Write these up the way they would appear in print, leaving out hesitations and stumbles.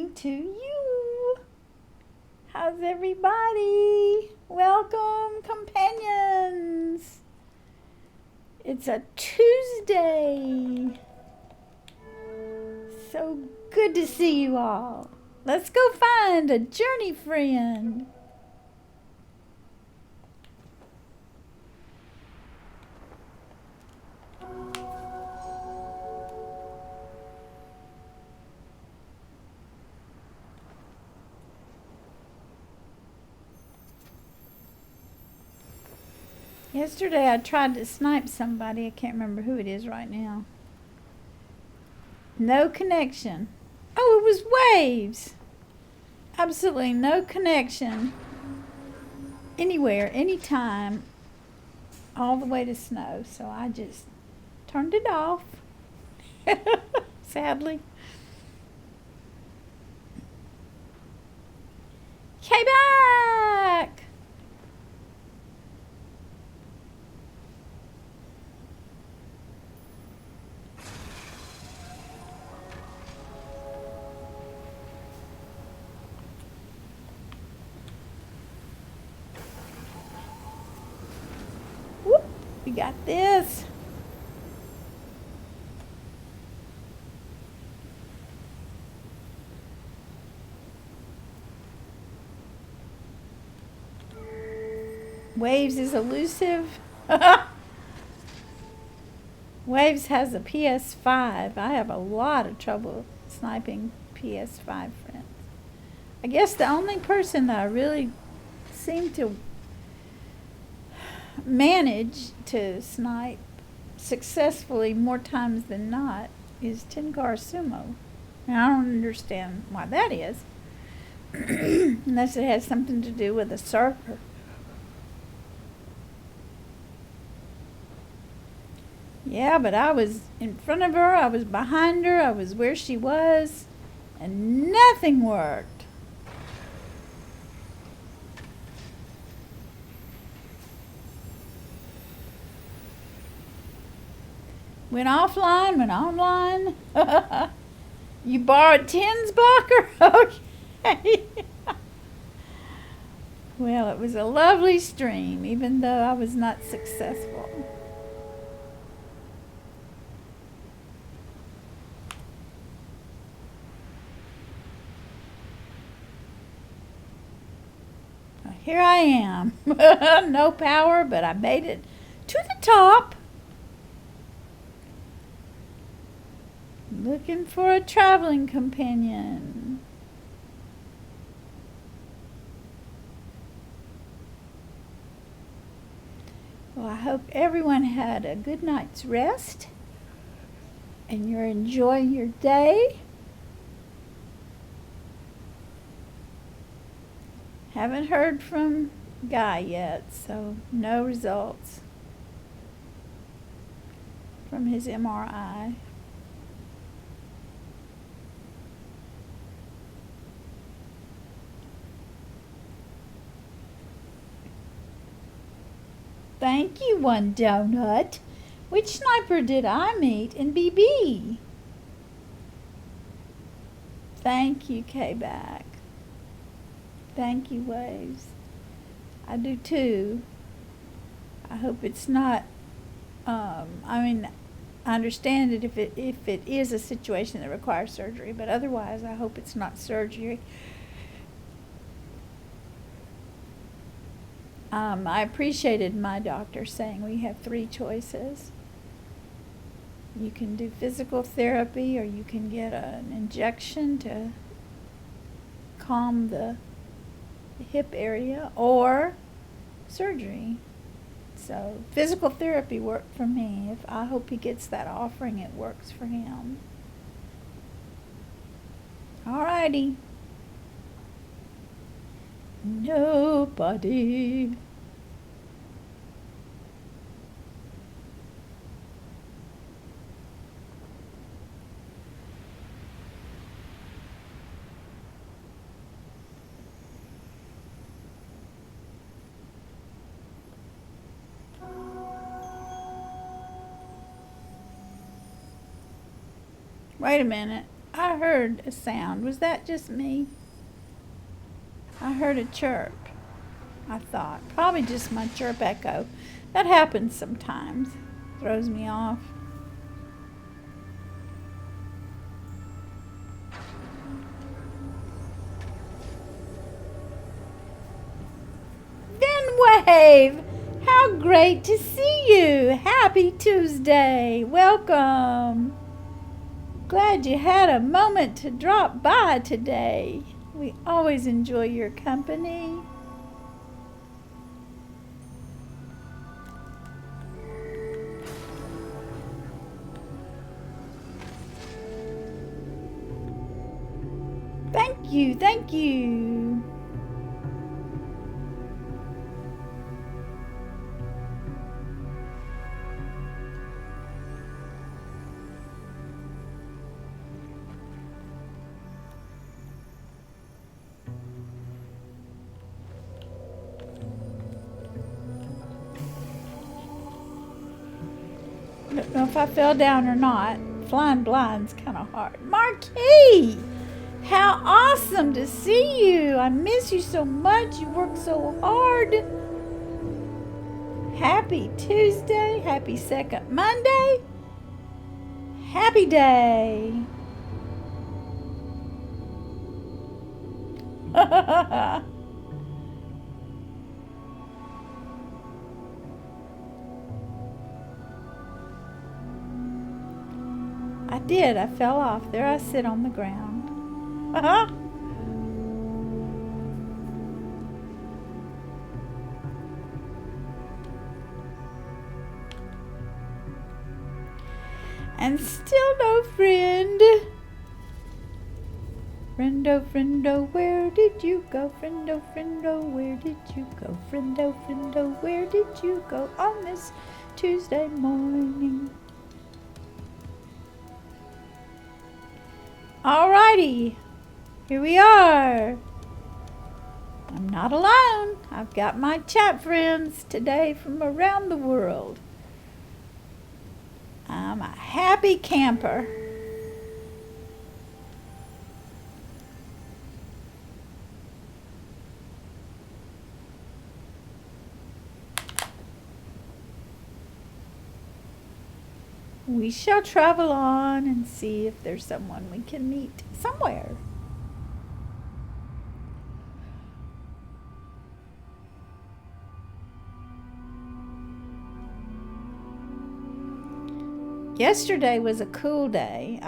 morning to you. How's everybody? Welcome, companions. It's a Tuesday. So good to see you all. Let's go find a journey friend. Yesterday I tried to snipe somebody. I can't remember who it is right now. No connection. Oh, it was waves. Absolutely no connection. Anywhere, anytime, all the way to snow. So I just turned it off. Sadly. Okay, back. Whoop, we got this. Waves is elusive. Waves has a PS5. I have a lot of trouble sniping PS5 friends. I guess the only person that I really seem to manage to snipe successfully more times than not is Tenkar Sumo. And I don't understand why that is. Unless it has something to do with the server. Yeah, but I was in front of her, I was behind her, I was where she was, and nothing worked. Went offline, went online. You borrowed Tens blocker? Okay. Well, it was a lovely stream, even though I was not successful. Here I am. No power, but I made it to the top. Looking for a traveling companion. Well, I hope everyone had a good night's rest and you're enjoying your day. Haven't heard from Guy yet, so no results from his MRI. Thank you, One Donut. Which sniper did I meet in BB? Thank you, K-Back. Thank you, Waves. I do too. I hope it's not, I understand it if it is a situation that requires surgery, but otherwise I hope it's not surgery. I appreciated my doctor saying we have 3 choices. You can do physical therapy, or you can get an injection to calm the hip area, or surgery. So physical therapy worked for me. I hope he gets that offering, it works for him. Alrighty. Nobody. Wait a minute. I heard a sound. Was that just me? I heard a chirp. I thought. Probably just my chirp echo. That happens sometimes. Throws me off. Venwave! How great to see you! Happy Tuesday! Welcome! Glad you had a moment to drop by today. We always enjoy your company. Thank you, thank you. I don't know if I fell down or not. Flying blind's kind of hard. Marquis! How awesome to see you! I miss you so much. You work so hard. Happy Tuesday. Happy second Monday. Happy day. I did. I fell off. There I sit on the ground. And still no friend. Friendo, friendo, where did you go? Friendo, friendo, where did you go? Friendo, friendo, where did you go on this Tuesday morning? Alrighty, here we are. I'm not alone. I've got my chat friends today from around the world. I'm a happy camper. We shall travel on and see if there's someone we can meet somewhere. Yesterday was a cool day.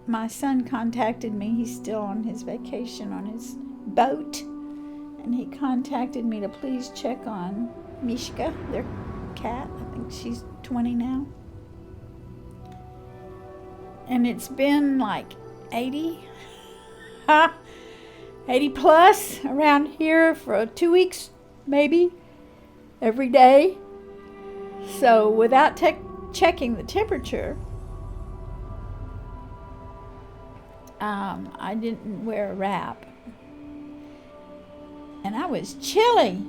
My son contacted me. He's still on his vacation on his boat. And he contacted me to please check on Mishka, their cat. I think she's 20 now. And it's been like 80 plus around here for 2 weeks, maybe, every day. So without checking the temperature, I didn't wear a wrap. And I was chilly.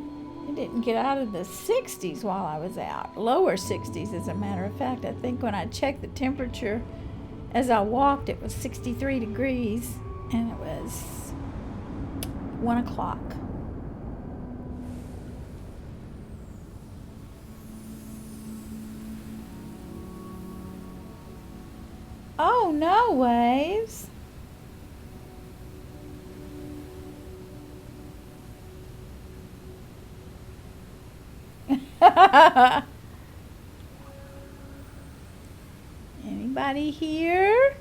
It didn't get out of the 60s while I was out. Lower 60s, as a matter of fact. I think when I checked the temperature, as I walked, it was 63 degrees, and it was 1 o'clock. Oh, no, Waves. Anybody here?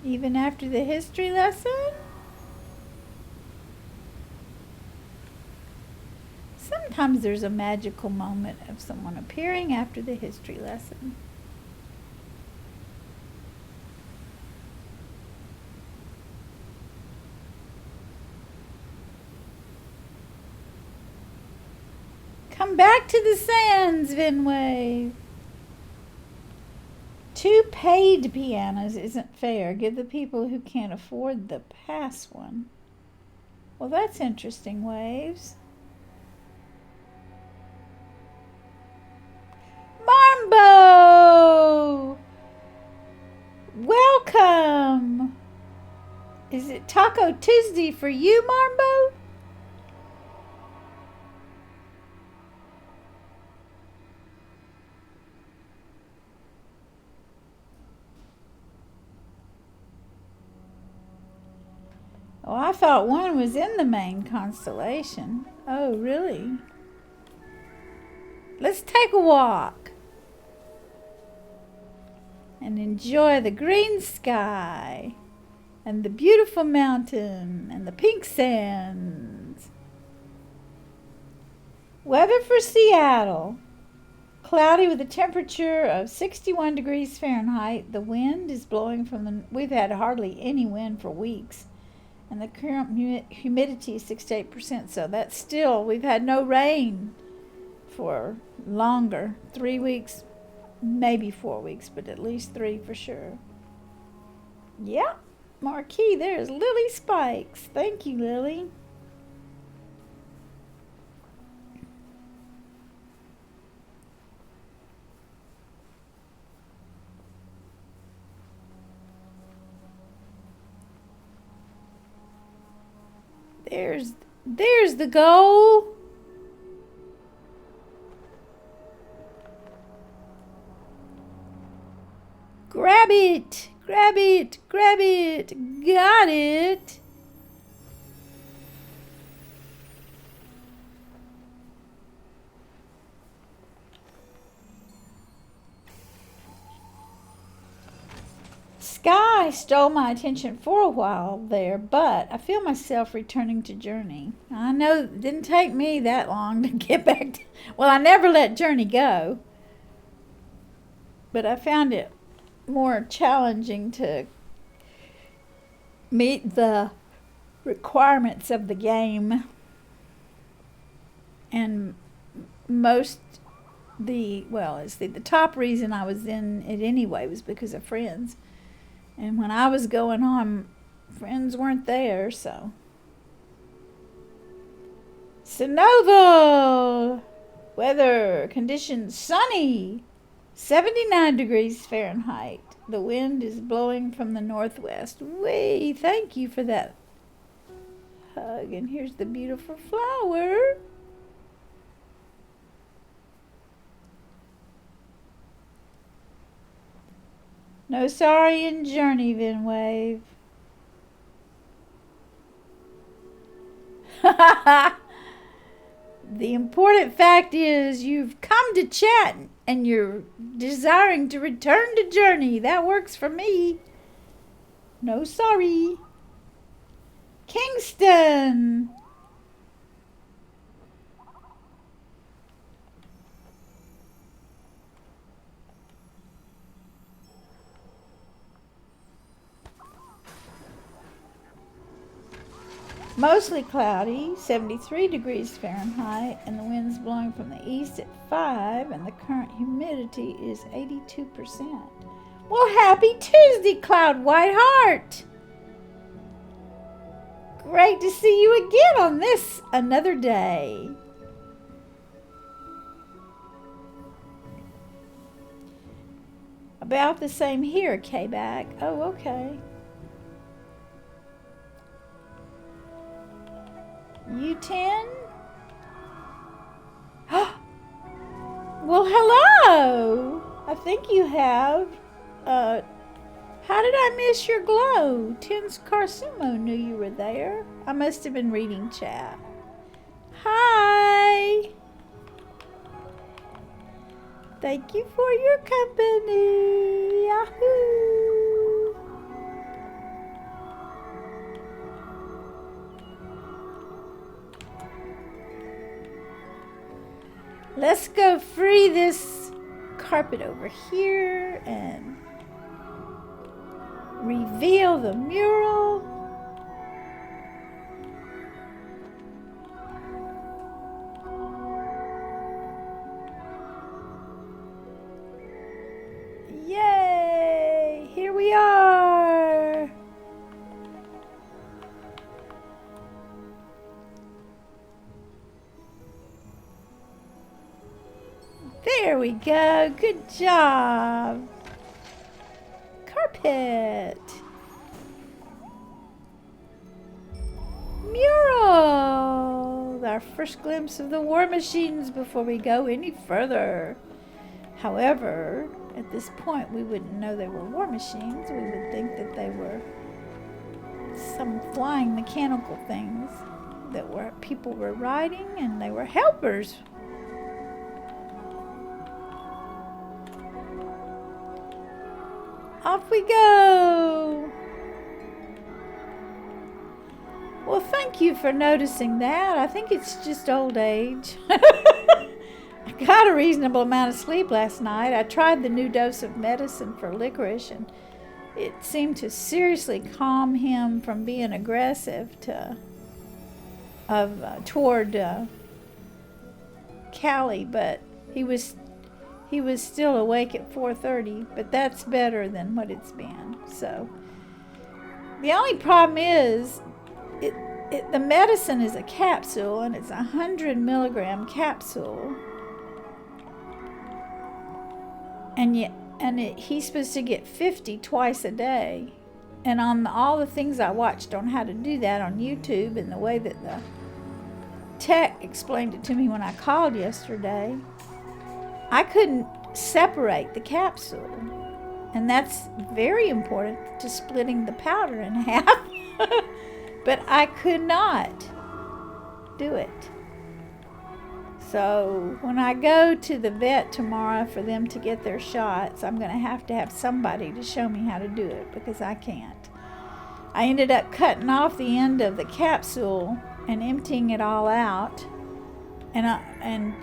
Even after the history lesson? Sometimes there's a magical moment of someone appearing after the history lesson. Come back to the sands, Venwave. 2 paid pianos isn't fair. Give the people who can't afford the pass one. Well, that's interesting, Waves. Marmbo! Welcome! Is it Taco Tuesday for you, Marbo? Oh, I thought one was in the main constellation. Oh, really? Let's take a walk and enjoy the green sky and the beautiful mountain and the pink sands. Weather for Seattle. Cloudy with a temperature of 61 degrees Fahrenheit. The wind is blowing from the... We've had hardly any wind for weeks. And the current humidity is 68%. So that's still... We've had no rain for longer. 3 weeks, maybe 4 weeks, but at least 3 for sure. Yeah. Marquee, there's Lily Spikes. Thank you, Lily. There's the goal. Grab it. Grab it. Grab it. Got it. Sky stole my attention for a while there, but I feel myself returning to Journey. I know it didn't take me that long to get back to... Well, I never let Journey go, but I found it more challenging to meet the requirements of the game. And the top reason I was in it anyway was because of friends. And when I was going home, friends weren't there, so. Sonova! Weather conditions sunny. 79 degrees Fahrenheit. The wind is blowing from the northwest. Whee! Thank you for that hug. And here's the beautiful flower. No sorry in Journey, Venwave. The important fact is you've come to chat and you're desiring to return to Journey. That works for me. No sorry. Kingston. Mostly cloudy, 73 degrees Fahrenheit, and the wind's blowing from the east at 5, and the current humidity is 82%. Well, happy Tuesday, Cloud Whiteheart! Great to see you again on this another day. About the same here, K-Back. Oh, okay. U10? Well, hello! I think you have. How did I miss your glow? Tins Carsumo knew you were there. I must have been reading chat. Hi! Thank you for your company. Yahoo! Let's go free this carpet over here and reveal the mural. Yay! Here we are. There we go. Good job. Carpet. our first glimpse of the war machines before we go any further. However, at this point, we wouldn't know they were war machines. We would think that they were some flying mechanical things that people were riding, and they were helpers. Off we go. Well, thank you for noticing that. I think it's just old age. I got a reasonable amount of sleep last night. I tried the new dose of medicine for licorice, and it seemed to seriously calm him from being aggressive toward Callie, but he was still awake at 4:30, but that's better than what it's been. So the only problem is the medicine is a capsule, and it's 100 milligram capsule, and he's supposed to get 50 twice a day. And on all the things I watched on how to do that on YouTube, and the way that the tech explained it to me when I called yesterday, I couldn't separate the capsule. And that's very important to splitting the powder in half. But I could not do it. So when I go to the vet tomorrow for them to get their shots, I'm going to have somebody to show me how to do it, because I can't. I ended up cutting off the end of the capsule and emptying it all out, and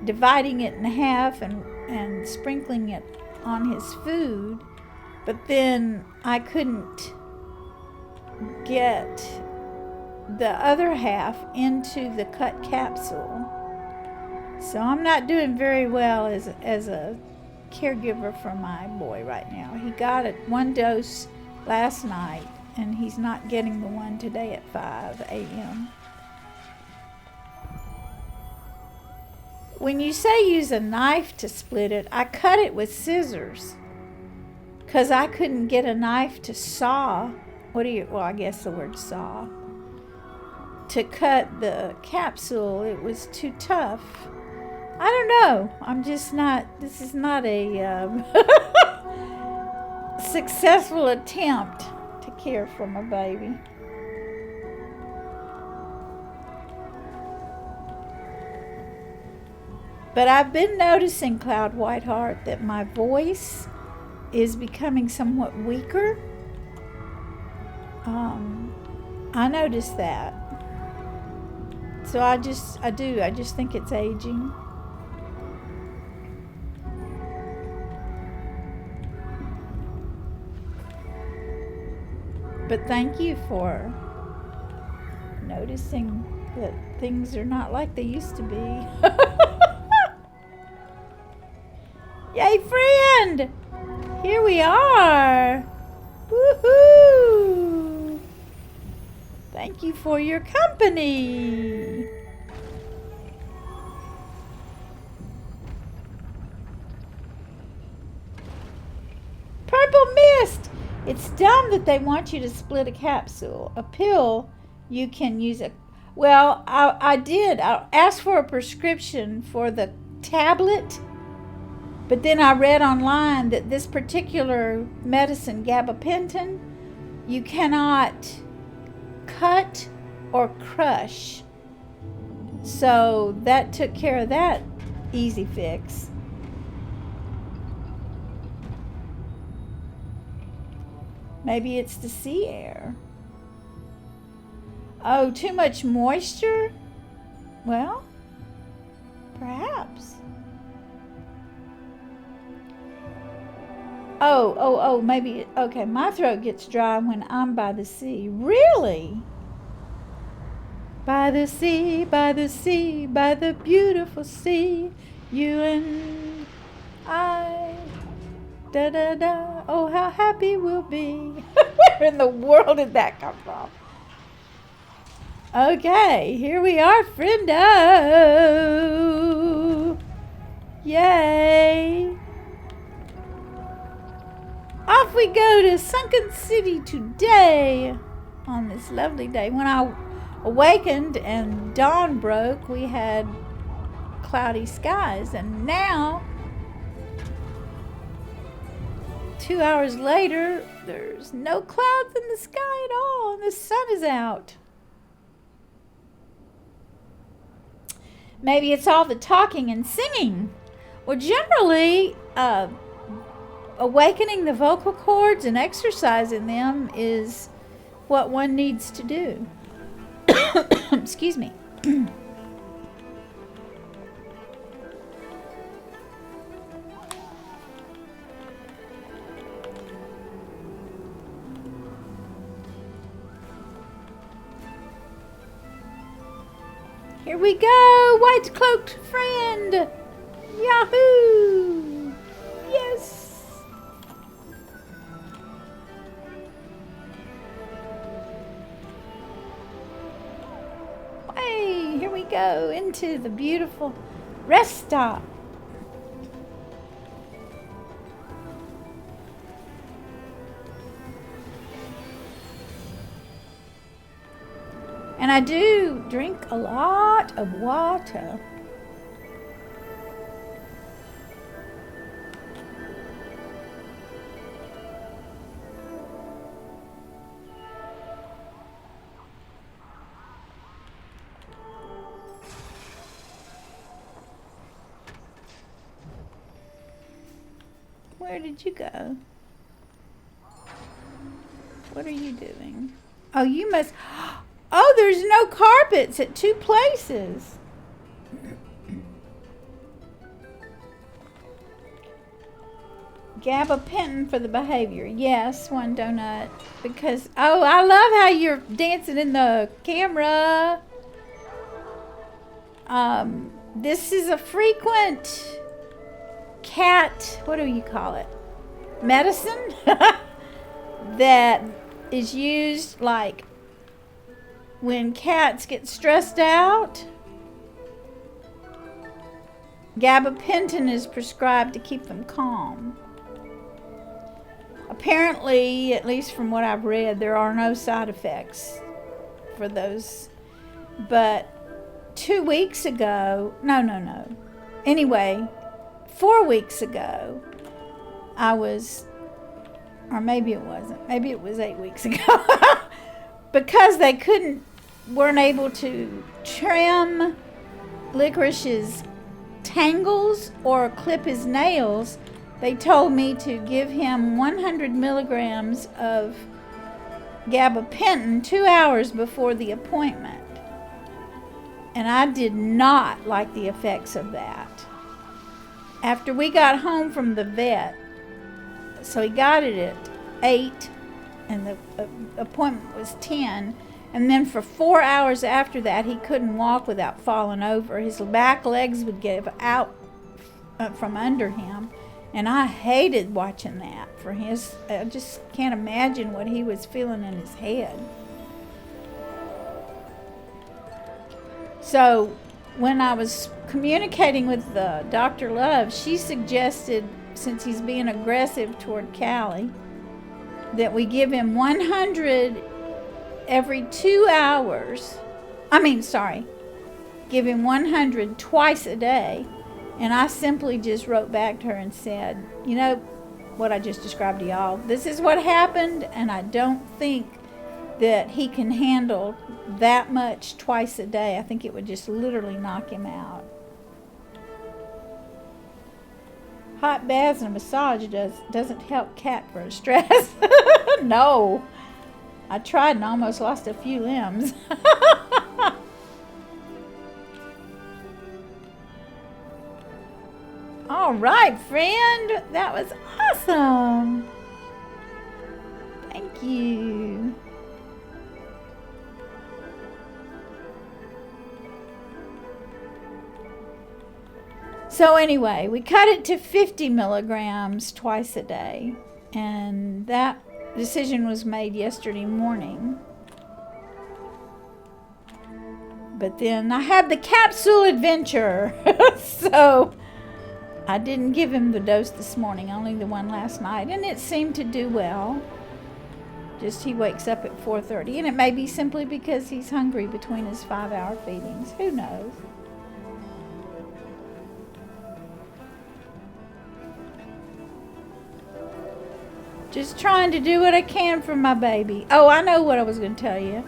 dividing it in half and sprinkling it on his food. But then I couldn't get the other half into the cut capsule. So I'm not doing very well as a caregiver for my boy right now. He got one dose last night, and he's not getting the one today at 5 a.m. When you say use a knife to split it, I cut it with scissors, because I couldn't get a knife to saw. I guess the word saw. To cut the capsule, it was too tough. I don't know. This is not a successful attempt to care for my baby. But I've been noticing, Cloud Whiteheart, that my voice is becoming somewhat weaker. I noticed that. So I just think it's aging. But thank you for noticing that things are not like they used to be. Yay, friend! Here we are! Woohoo! Thank you for your company! Purple mist! It's dumb that they want you to split a capsule. A pill, you can use it. Well, I did. I asked for a prescription for the tablet, but then I read online that this particular medicine, gabapentin, you cannot cut or crush. So that took care of that easy fix. Maybe it's the sea air. Oh, too much moisture? Well, perhaps. Oh, maybe, okay, my throat gets dry when I'm by the sea. Really? By the sea, by the sea, by the beautiful sea, you and I, da-da-da, oh, how happy we'll be. Where in the world did that come from? Okay, here we are, friendo. Yay. Off we go to Sunken City today on this lovely day. When I awakened and dawn broke, we had cloudy skies. And now, 2 hours later, there's no clouds in the sky at all, and the sun is out. Maybe it's all the talking and singing. Well, generally, awakening the vocal cords and exercising them is what one needs to do. Excuse me. Here we go, white-cloaked friend. Yahoo! Yes. Hey, here we go into the beautiful rest stop. And I do drink a lot of water. Where did you go? What are you doing? Oh, you must... Oh, there's no carpets at 2 places. Gabapentin for the behavior. Yes, 1 donut. Because, oh, I love how you're dancing in the camera. This is a frequent cat, what do you call it? Medicine that is used like when cats get stressed out. Gabapentin is prescribed to keep them calm. Apparently, at least from what I've read, there are no side effects for those. But 2 weeks ago, no. Anyway, 4 weeks ago, I was, or maybe it wasn't, maybe it was 8 weeks ago, because they weren't able to trim Licorice's tangles or clip his nails, they told me to give him 100 milligrams of gabapentin 2 hours before the appointment. And I did not like the effects of that. After we got home from the vet, so he got it at 8, and the appointment was 10, and then for 4 hours after that, he couldn't walk without falling over. His back legs would give out from under him, and I hated watching that for his. I just can't imagine what he was feeling in his head. So when I was communicating with Dr. Love, she suggested, since he's being aggressive toward Callie, that we give him 100 every 2 hours. Give him 100 twice a day. And I simply just wrote back to her and said, you know what I just described to y'all? This is what happened, and I don't think that he can handle that much twice a day. I think it would just literally knock him out. Hot baths and a massage doesn't help cat for stress. No. I tried and almost lost a few limbs. All right, friend. That was awesome. Thank you. So anyway, we cut it to 50 milligrams twice a day. And that decision was made yesterday morning. But then I had the capsule adventure. So I didn't give him the dose this morning, only the one last night. And it seemed to do well. Just he wakes up at 4:30, and it may be simply because he's hungry between his 5-hour feedings. Who knows? Just trying to do what I can for my baby. Oh, I know what I was going to tell you.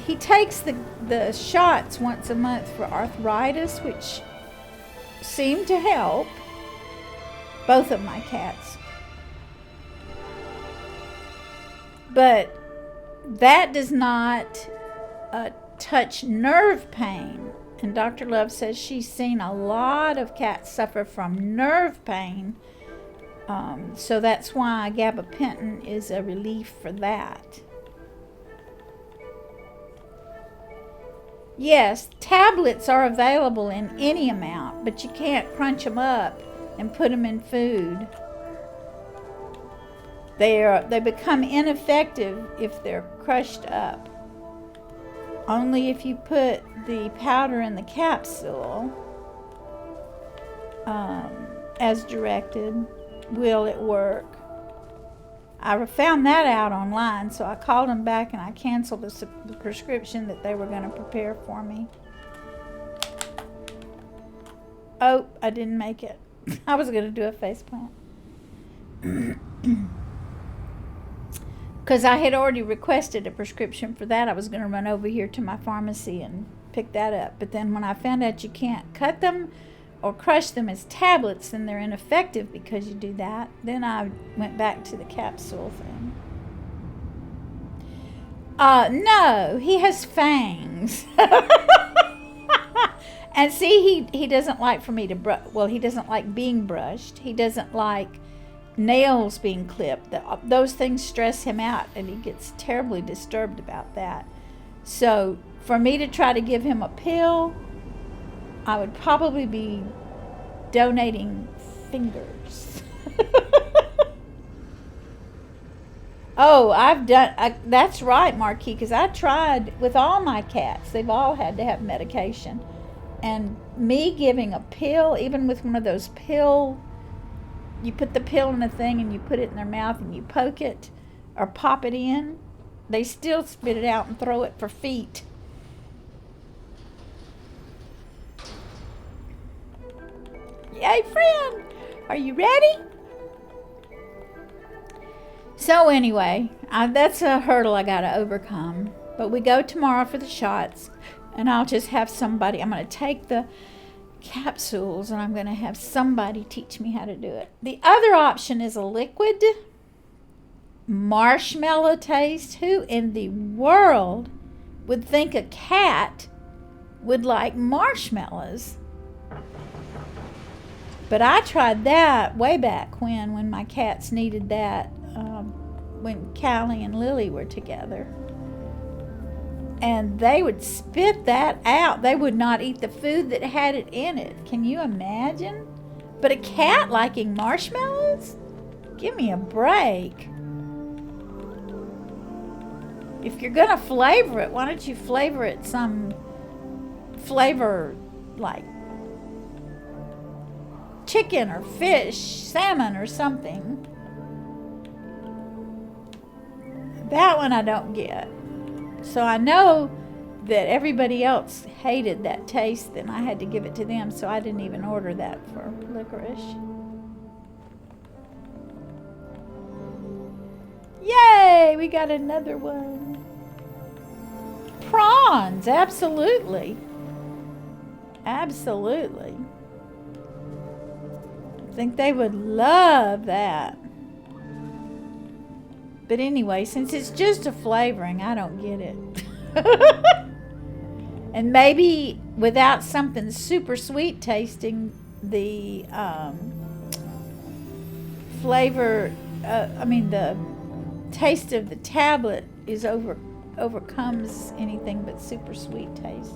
He takes the shots once a month for arthritis, which seem to help both of my cats. But that does not touch nerve pain. And Dr. Love says she's seen a lot of cats suffer from nerve pain. So that's why gabapentin is a relief for that. Yes, tablets are available in any amount, but you can't crunch them up and put them in food. They become ineffective if they're crushed up. Only if you put the powder in the capsule, as directed, will it work. I found that out online, so I called them back and I canceled the prescription that they were going to prepare for me. Oh, I didn't make it. I was going to do a faceplant. Because I had already requested a prescription for that. I was going to run over here to my pharmacy and pick that up. But then when I found out you can't cut them or crush them as tablets, then they're ineffective because you do that. Then I went back to the capsule thing. No, he has fangs. And see, he doesn't like for me to brush. Well, he doesn't like being brushed. He doesn't like nails being clipped. Those things stress him out, and he gets terribly disturbed about that. So for me to try to give him a pill, I would probably be donating fingers. Oh, that's right, Marquis, because I tried with all my cats. They've all had to have medication. And me giving a pill, even with one of those you put the pill in a thing and you put it in their mouth and you poke it or pop it in, they still spit it out and throw it for feet. Yay, friend! Are you ready? So anyway, that's a hurdle I got to overcome. But we go tomorrow for the shots, and I'll just have somebody. I'm going to take the capsules, and I'm going to have somebody teach me how to do it. The other option is a liquid marshmallow taste. Who in the world would think a cat would like marshmallows? But I tried that way back when my cats needed that, when Callie and Lily were together. And they would spit that out. They would not eat the food that had it in it. Can you imagine? But a cat liking marshmallows? Give me a break. If you're going to flavor it, why don't you flavor it some flavor like chicken or fish, salmon or something. That one I don't get. So I know that everybody else hated that taste, and I had to give it to them, so I didn't even order that for licorice. Yay! We got another one. Prawns, absolutely. Absolutely. I think they would love that. But anyway, since it's just a flavoring, I don't get it. And maybe without something super sweet tasting, the flavor, the taste of the tablet is overcomes anything but super sweet taste.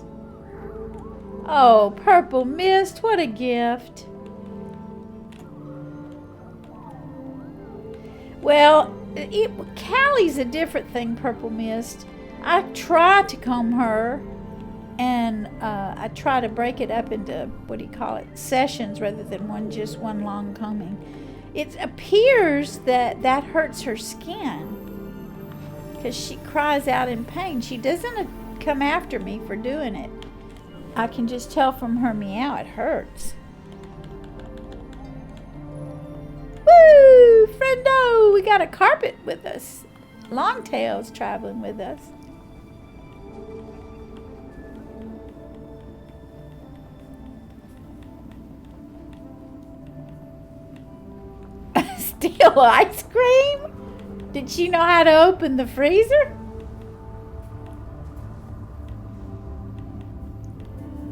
Oh, Purple Mist, what a gift. Well, Callie's a different thing, Purple Mist. I try to comb her, and I try to break it up into, sessions rather than one long combing. It appears that hurts her skin. because she cries out in pain. She doesn't come after me for doing it. I can just tell from her meow it hurts. Woo! Friendo! We got a carpet with us. Longtail's traveling with us. Steal ice cream? Did she know how to open the freezer?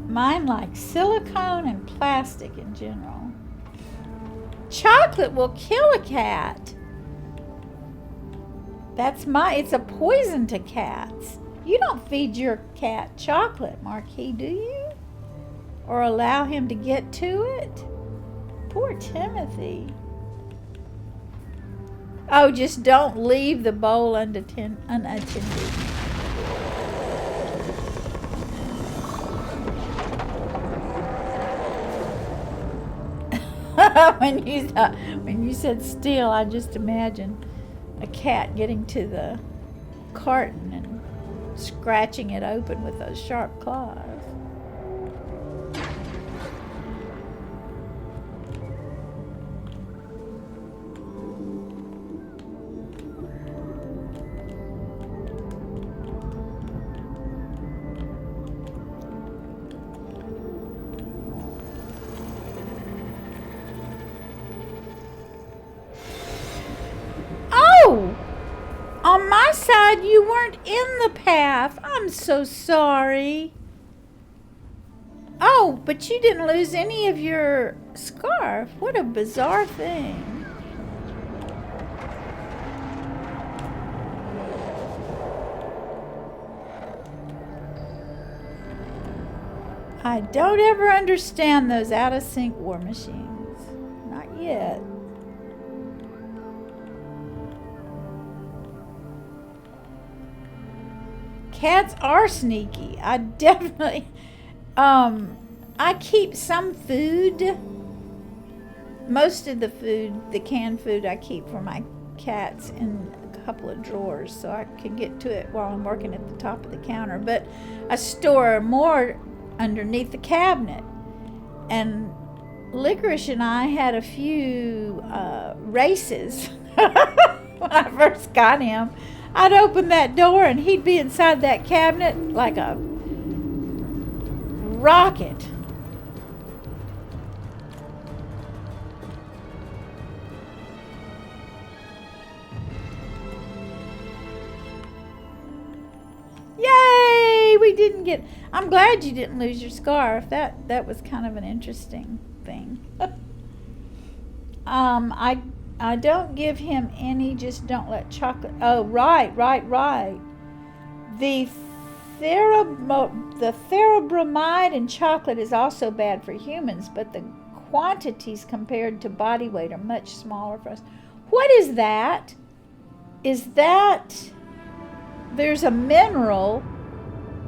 Mine likes silicone and plastic in general. Chocolate will kill a cat. It's a poison to cats. You don't feed your cat chocolate, Marquis, do you? Or allow him to get to it? Poor Timothy. Oh, just don't leave the bowl unattended. When you said steal, I just imagined a cat getting to the carton and scratching it open with those sharp claws. On my side, you weren't in the path. I'm so sorry. Oh, but you didn't lose any of your scarf. What a bizarre thing. I don't ever understand those out-of-sync war machines. Not yet. Cats are sneaky. I definitely, I keep some food. Most of the food, the canned food, I keep for my cats in a couple of drawers so I can get to it while I'm working at the top of the counter. But I store more underneath the cabinet. And Licorice and I had a few races when I first got him. I'd open that door and he'd be inside that cabinet like a rocket. Yay! We didn't get... I'm glad you didn't lose your scarf. That was kind of an interesting thing. I don't give him any, just don't let chocolate... Oh, right. The theobromide in chocolate is also bad for humans, but the quantities compared to body weight are much smaller for us. What is that? Is that... There's a mineral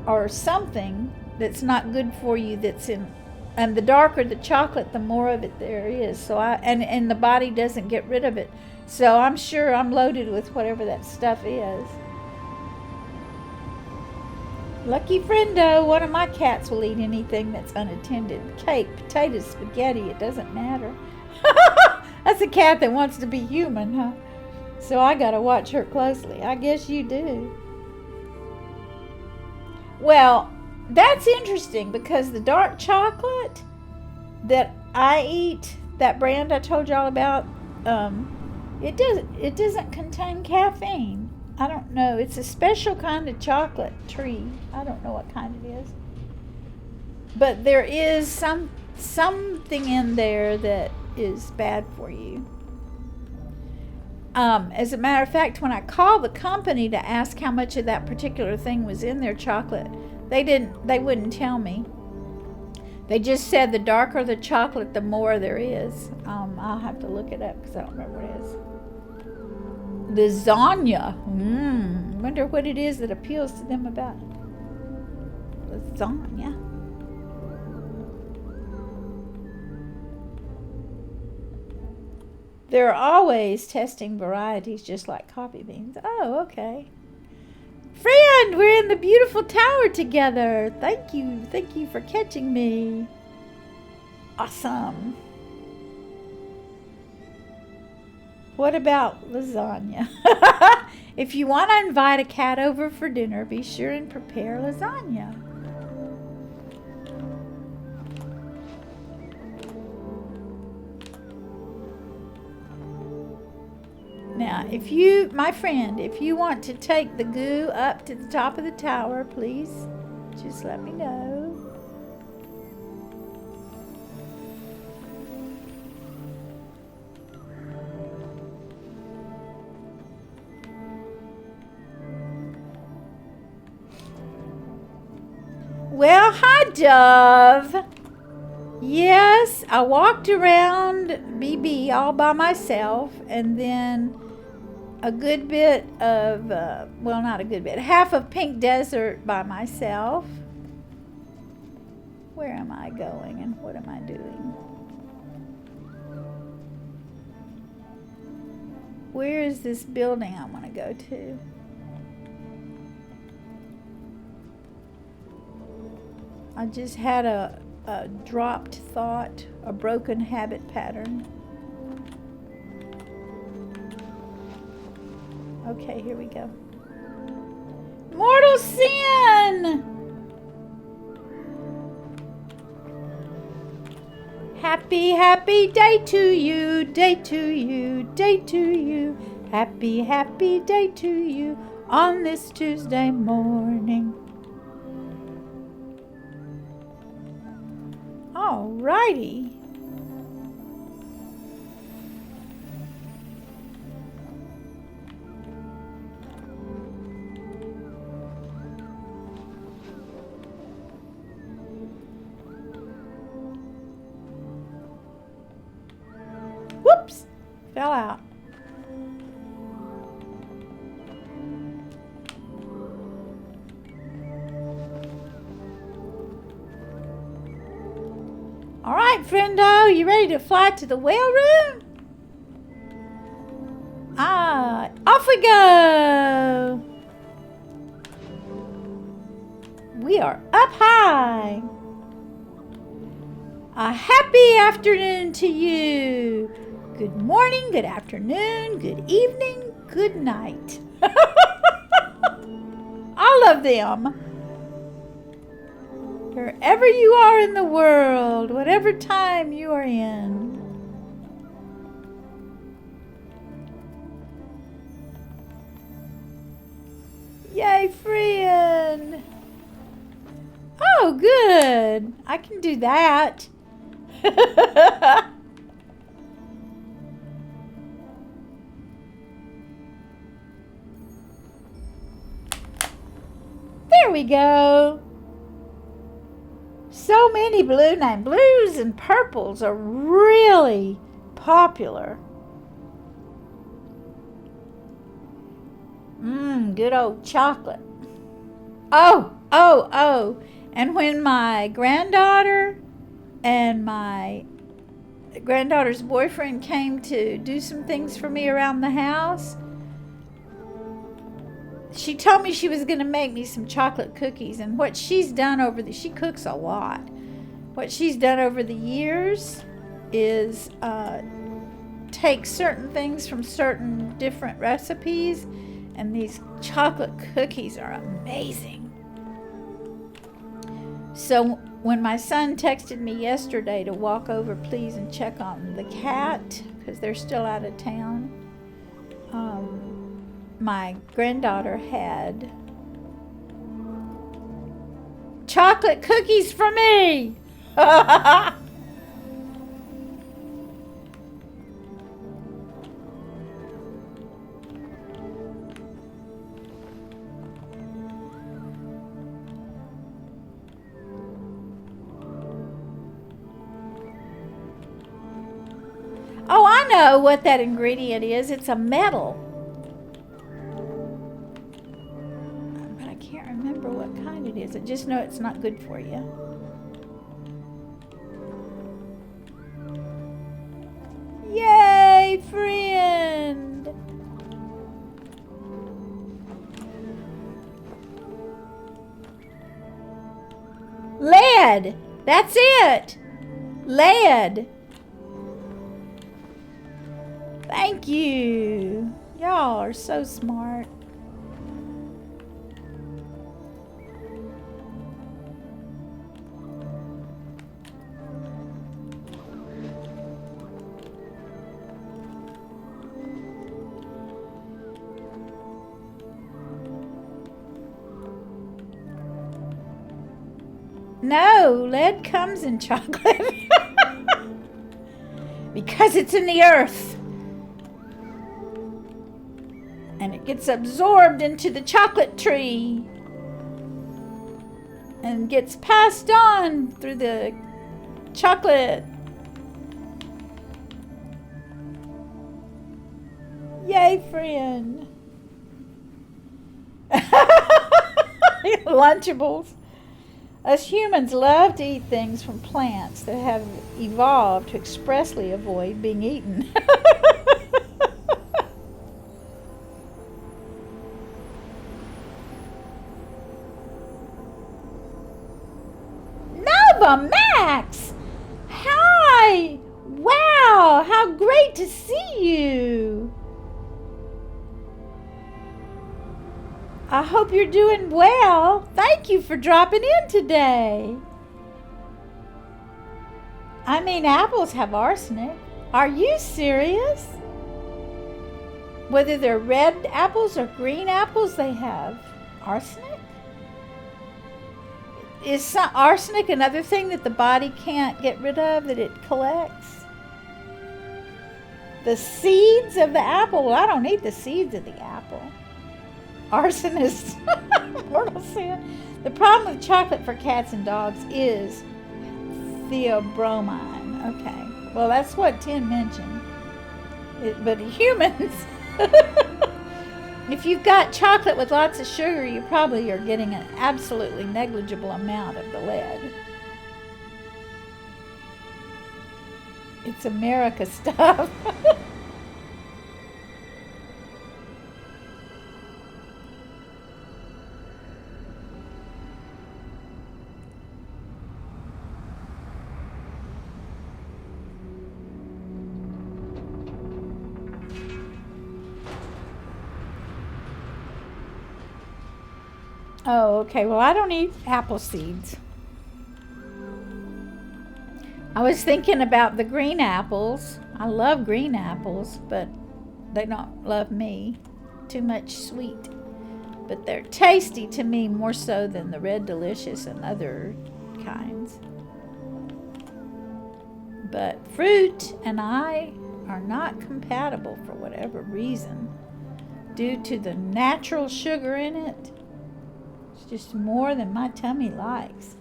or something that's not good for you that's in... And the darker the chocolate, the more of it there is. So and the body doesn't get rid of it. So I'm sure I'm loaded with whatever that stuff is. Lucky friendo, one of my cats will eat anything that's unattended. Cake, potatoes, spaghetti, it doesn't matter. That's a cat that wants to be human, huh? So I gotta watch her closely. I guess you do. Well, that's interesting because the dark chocolate that I eat, that brand I told y'all about, it doesn't contain caffeine. I don't know. It's a special kind of chocolate tree. I don't know what kind it is. But there is something in there that is bad for you. As a matter of fact, when I called the company to ask how much of that particular thing was in their chocolate, they wouldn't tell me. They just said the darker the chocolate, the more there is. I'll have to look it up because I don't remember what it is. Lasagna. Wonder what it is that appeals to them about lasagna. They're always testing varieties just like coffee beans. Oh, okay. Friend, we're in the beautiful tower together. Thank you. Thank you for catching me. Awesome. What about lasagna? If you want to invite a cat over for dinner, be sure and prepare lasagna. Now, my friend, if you want to take the goo up to the top of the tower, please just let me know. Well, hi, Dove. Yes, I walked around BB all by myself, and then a good bit of, well, not a good bit, half of Pink Desert by myself. Where am I going and what am I doing? Where is this building I want to go to? I just had a dropped thought, a broken habit pattern. Okay, here we go. Mortal sin! Happy, happy day to you, day to you, day to you. Happy, happy day to you on this Tuesday morning. Alrighty. Whoops! Fell out. All right, friendo, you ready to fly to the whale room? Off we go. We are up high. A happy afternoon to you. Good morning, good afternoon, good evening, good night. All of them. Wherever you are in the world, whatever time you are in. Yay, friend. Oh, good. I can do that. There we go. So many blue names. Blues and purples are really popular. Good old chocolate. Oh. And when my granddaughter and my granddaughter's boyfriend came to do some things for me around the house, she told me she was going to make me some chocolate cookies. And what she's done she cooks a lot. What she's done over the years is take certain things from certain different recipes, and these chocolate cookies are amazing. So when my son texted me yesterday to walk over, please, and check on the cat, because they're still out of town, my granddaughter had chocolate cookies for me. Oh, I know what that ingredient is. It's a metal. But I can't remember what kind it is. I just know it's not good for you. Yay, friend! lead. That's it. Lead. Thank you. Y'all are so smart. No, lead comes in chocolate. Because it's in the earth. And it gets absorbed into the chocolate tree. And gets passed on through the chocolate. Yay, friend. Lunchables. Us humans love to eat things from plants that have evolved to expressly avoid being eaten. Nova Max! Hi! Wow! How great to see you! I hope you're doing well. Thank you for dropping in today. I mean, apples have arsenic. Are you serious? Whether they're red apples or green apples, they have arsenic? Is arsenic another thing that the body can't get rid of, that it collects? The seeds of the apple. Well, I don't eat the seeds of the apple. Arson is mortal sin. The problem with chocolate for cats and dogs is theobromine. Okay. Well, that's what Tim mentioned. But humans, if you've got chocolate with lots of sugar, you probably are getting an absolutely negligible amount of the lead. It's America stuff. Oh, okay. Well, I don't eat apple seeds. I was thinking about the green apples. I love green apples, but they don't love me. Too much sweet. But they're tasty to me more so than the Red Delicious and other kinds. But fruit and I are not compatible for whatever reason. Due to the natural sugar in it. It's just more than my tummy likes.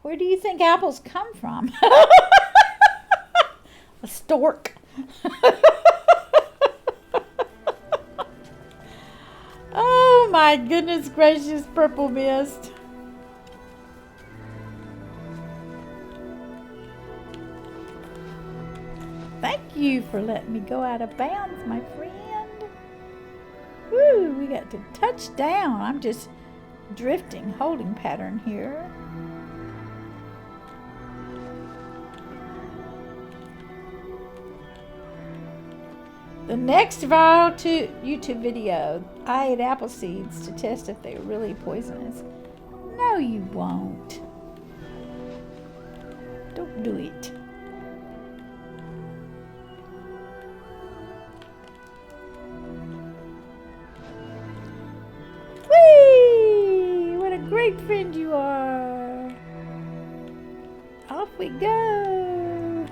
Where do you think apples come from? A stork. Oh my goodness gracious, purple mist. Thank you for letting me go out of bounds, my friend. Woo, we got to touch down. I'm just drifting, holding pattern here. The next viral YouTube video, I ate apple seeds to test if they were really poisonous. No, you won't. Don't do it. Whee! What a great friend you are. Off we go.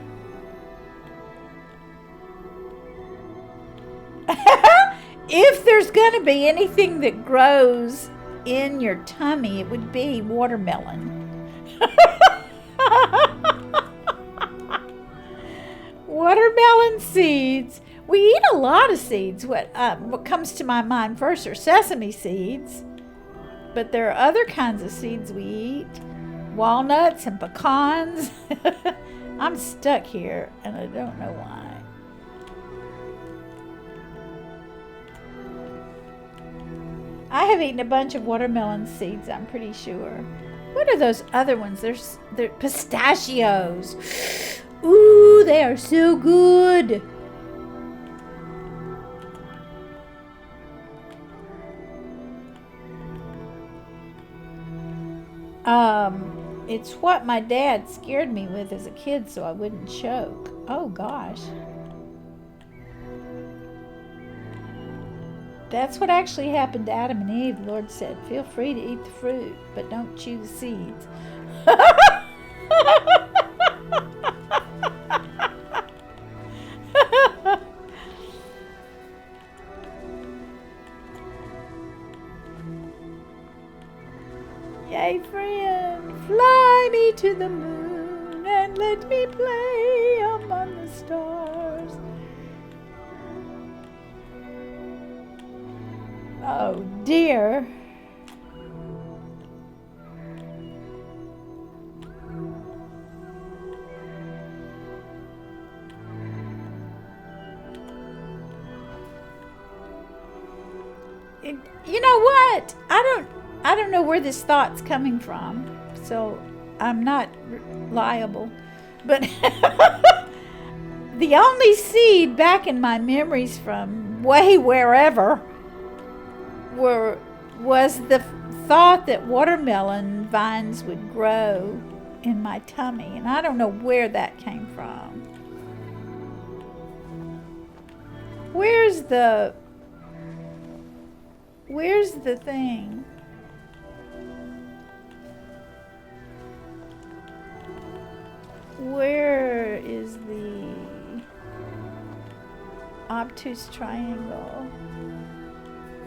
If there's going to be anything that grows in your tummy, it would be watermelon. Watermelon seeds. We eat a lot of seeds. What comes to my mind first are sesame seeds. But there are other kinds of seeds we eat. Walnuts and pecans. I'm stuck here and I don't know why. I have eaten a bunch of watermelon seeds, I'm pretty sure. What are those other ones? They're pistachios. Ooh, they are so good. It's what my dad scared me with as a kid so I wouldn't choke. Oh gosh. That's what actually happened to Adam and Eve. The Lord said, feel free to eat the fruit, but don't chew the seeds. Yay, friend, fly me to the moon and let me play among the stars. Oh dear. You know what? I don't know where this thought's coming from, so I'm not liable. But the only seed back in my memories from way wherever was the thought that watermelon vines would grow in my tummy, and I don't know where that came from. Where's the thing? Where is the obtuse triangle?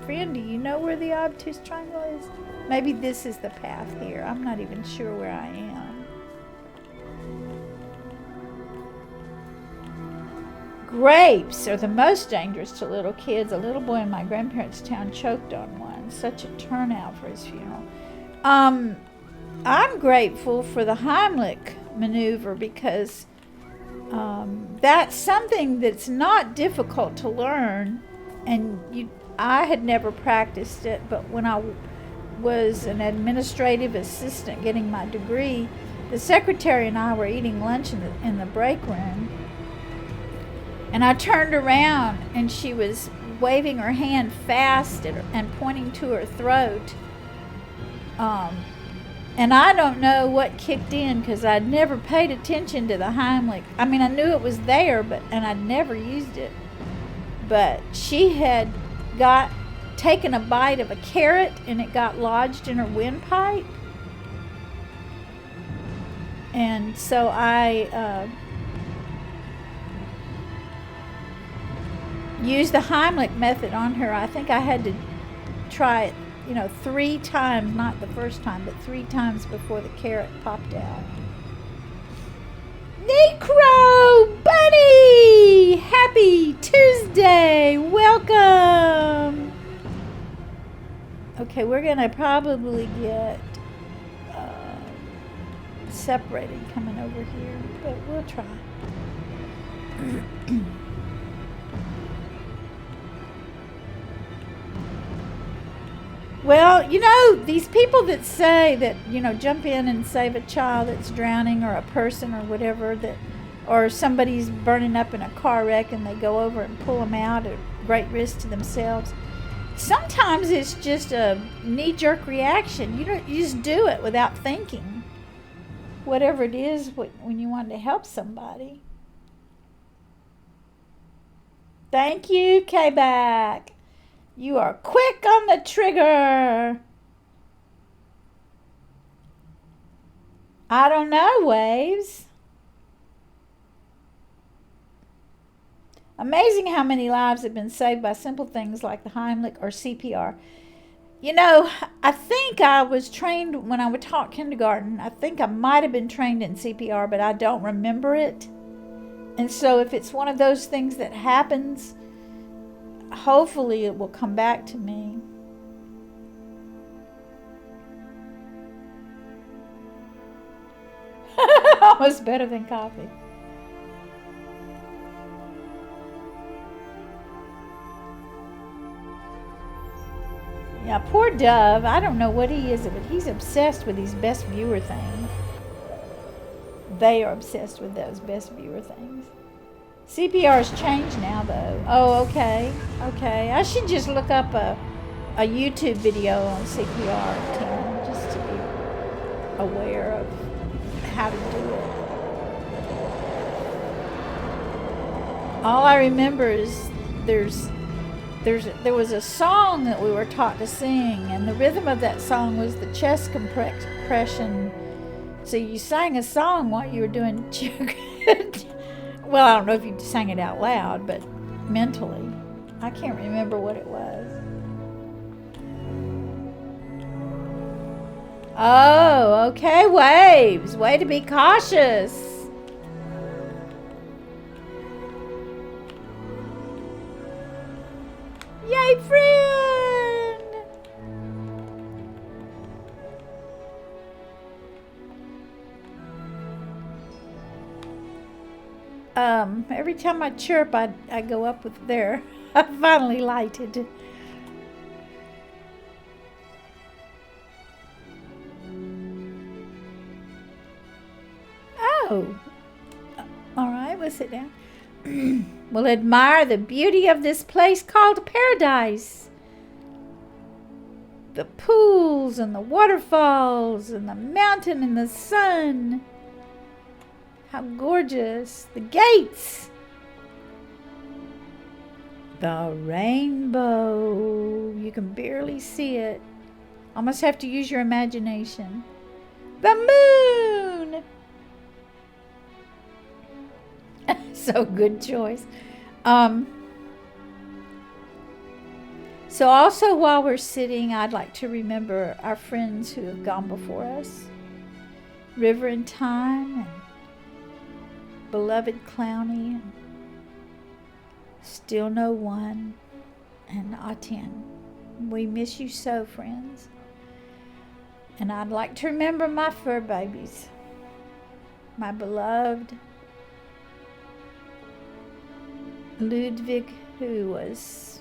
Friend, do you know where the obtuse triangle is? Maybe this is the path here. I'm not even sure where I am. Grapes are the most dangerous to little kids. A little boy in my grandparents' town choked on one. Such a turnout for his funeral. I'm grateful for the Heimlich maneuver because that's something that's not difficult to learn, and I had never practiced it, but when I was an administrative assistant getting my degree, the secretary and I were eating lunch in the break room, and I turned around and she was waving her hand fast and pointing to her throat. And I don't know what kicked in because I'd never paid attention to the Heimlich. I mean, I knew it was there, and I'd never used it. But she had taken a bite of a carrot and it got lodged in her windpipe. And so I used the Heimlich method on her. I think I had to try it 3 times, not the first time, but 3 times before the carrot popped out. Necro Bunny! Happy Tuesday! Welcome! Okay, we're gonna probably get separated coming over here, but we'll try. Well, these people that say that, jump in and save a child that's drowning or a person or whatever, or somebody's burning up in a car wreck and they go over and pull them out at great risk to themselves. Sometimes it's just a knee-jerk reaction. You just do it without thinking. Whatever it is when you want to help somebody. Thank you, K-Back. You are quick on the trigger. I don't know, Waves. Amazing how many lives have been saved by simple things like the Heimlich or CPR. I think I was trained when I would taught kindergarten. I think I might have been trained in CPR, but I don't remember it. And so if it's one of those things that happens, hopefully it will come back to me. Almost better than coffee. Now, poor Dove, I don't know what he is, but he's obsessed with these best viewer things. They are obsessed with those best viewer things. CPR's changed now, though. Oh, okay. Okay. I should just look up a YouTube video on CPR, Tim, just to be aware of how to do it. All I remember is there was a song that we were taught to sing, and the rhythm of that song was the chest compression. So you sang a song while you were doing well, I don't know if you sang it out loud, but mentally. I can't remember what it was. Oh, okay, waves. Way to be cautious. Yay, friend! Every time I chirp, I go up with there. I finally lighted. Oh, all right, we'll sit down. We'll admire the beauty of this place called paradise. The pools and the waterfalls and the mountain and the sun. How gorgeous. The gates. The rainbow. You can barely see it. Almost have to use your imagination. The moon. So good choice. So also while we're sitting, I'd like to remember our friends who have gone before us. River and Time, and beloved Clowney, and Still No One, and Aten. We miss you so, friends. And I'd like to remember my fur babies. My beloved Ludwig, who was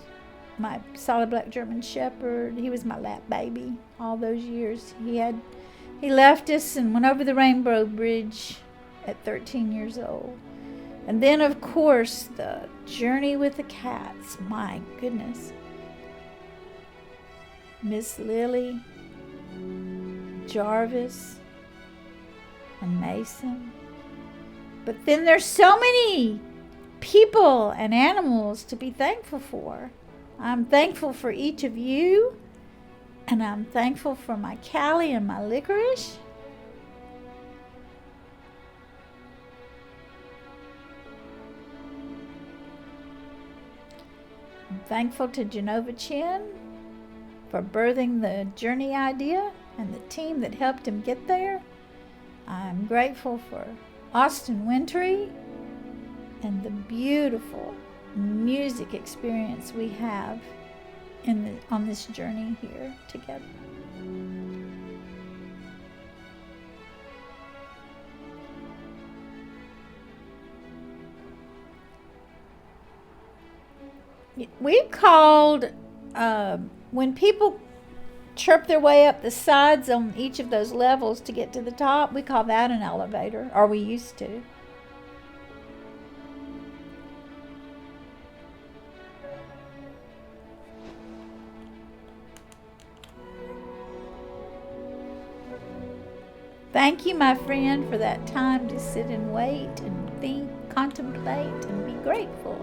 my solid black German shepherd. He was my lap baby all those years. He left us and went over the Rainbow Bridge at 13 years old. And then, of course, the journey with the cats. My goodness. Miss Lily, Jarvis, and Mason. But then there's so many people and animals to be thankful for. I'm thankful for each of you, and I'm thankful for my Callie and my Licorice. I'm thankful to Genova Chin for birthing the journey idea and the team that helped him get there. I'm grateful for Austin Wintry and the beautiful music experience we have on this journey here together. We've called, when people chirp their way up the sides on each of those levels to get to the top, we call that an elevator, or we used to. Thank you, my friend, for that time to sit and wait and think, contemplate, and be grateful.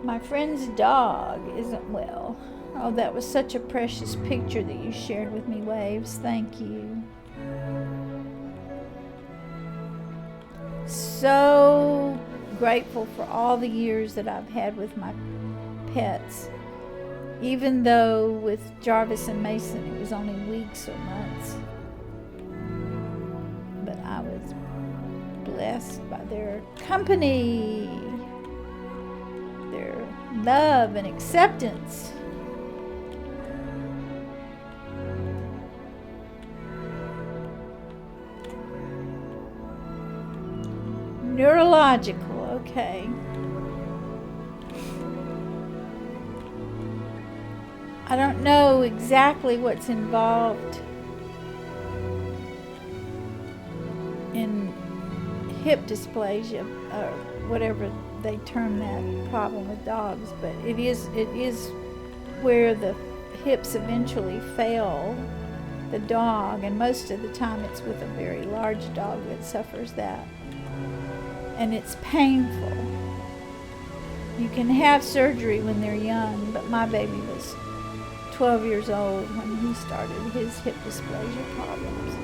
My friend's dog isn't well. Oh, that was such a precious picture that you shared with me, Waves. Thank you. So grateful for all the years that I've had with my pets. Even though with Jarvis and Mason it was only weeks or months. But I was blessed by their company, their love and acceptance. Neurological, okay. I don't know exactly what's involved in hip dysplasia, or whatever they term that problem with dogs, but it is where the hips eventually fail the dog, and most of the time it's with a very large dog that suffers that, and it's painful. You can have surgery when they're young, but my baby was 12 years old when he started his hip dysplasia problems.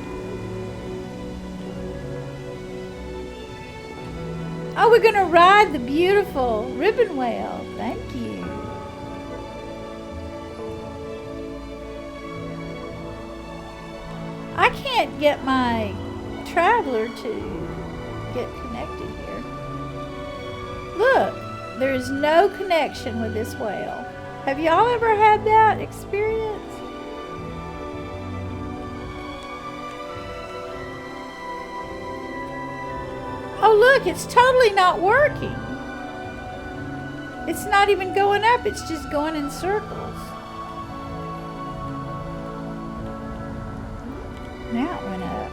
Oh, we're going to ride the beautiful ribbon whale. Thank you. I can't get my traveler to get connected here. Look, there is no connection with this whale. Have y'all ever had that experience? Oh, look, it's totally not working. It's not even going up, it's just going in circles. Now it went up.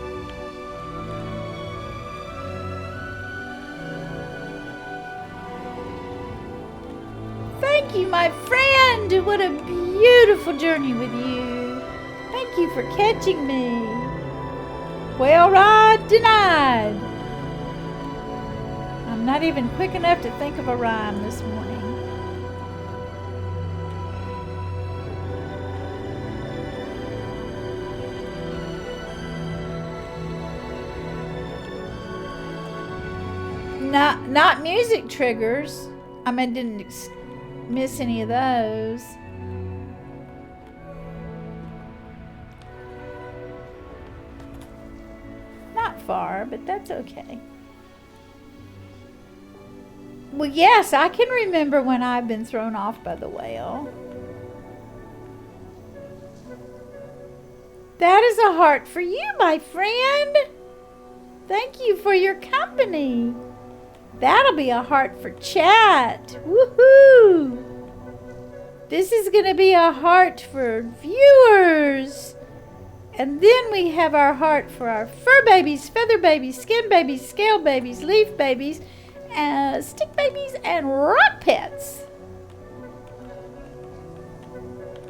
Thank you, my friend. What a beautiful journey with you. Thank you for catching me. Whale ride denied. I'm not even quick enough to think of a rhyme this morning. Not music triggers. I mean, didn't miss any of those. Not far, but that's okay. Well, yes, I can remember when I've been thrown off by the whale. That is a heart for you, my friend. Thank you for your company. That'll be a heart for chat. Woohoo! This is going to be a heart for viewers. And then we have our heart for our fur babies, feather babies, skin babies, scale babies, leaf babies, stick babies, and rock pets.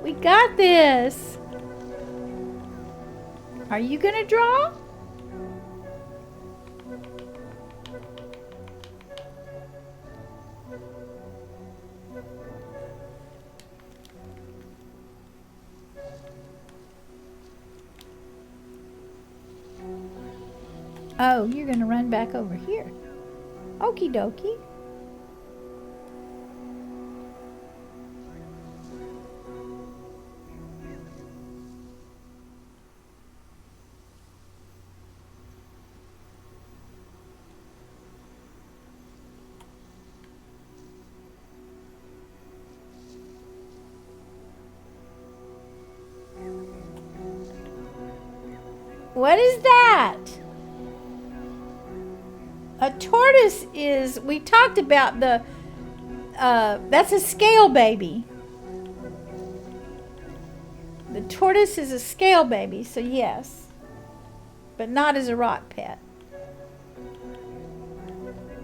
We got this. Are you going to draw? Oh, you're going to run back over here. Okie dokie. What is that? A tortoise is, we talked about the, that's a scale baby. The tortoise is a scale baby, so yes. But not as a rock pet.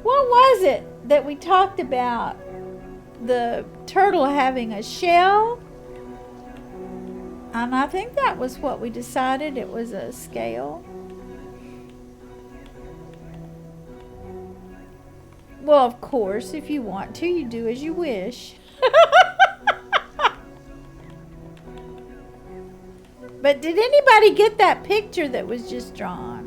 What was it that we talked about? The turtle having a shell? And I think that was what we decided. It was a scale. Well, of course, if you want to, you do as you wish. But did anybody get that picture that was just drawn?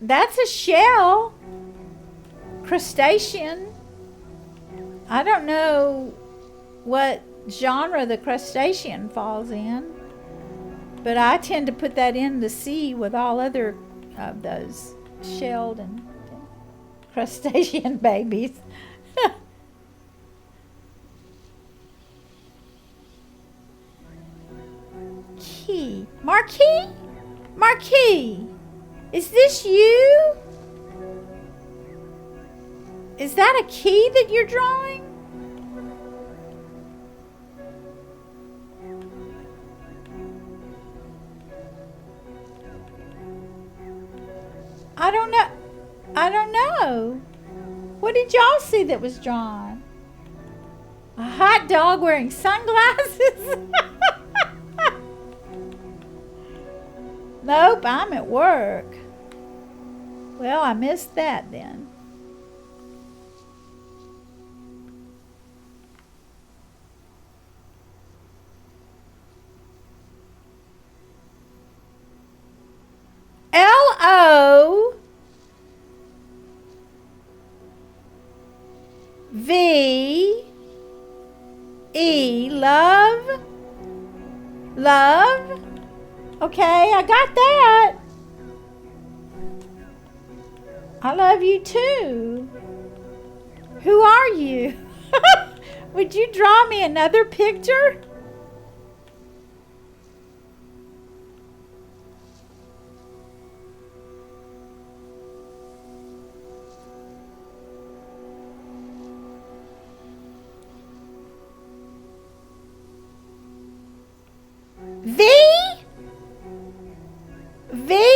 That's a shell. Crustacean. I don't know what genre the crustacean falls in, but I tend to put that in the sea with all other of those shelled and crustacean babies. Key. Marquis? Marquis, is this you? Is that a key that you're drawing? I don't know. I don't know. What did y'all see that was drawn? A hot dog wearing sunglasses? Nope, I'm at work. Well, I missed that then. Love, love. Love. Okay, I got that. I love you too. Who are you? Would you draw me another picture? V? V?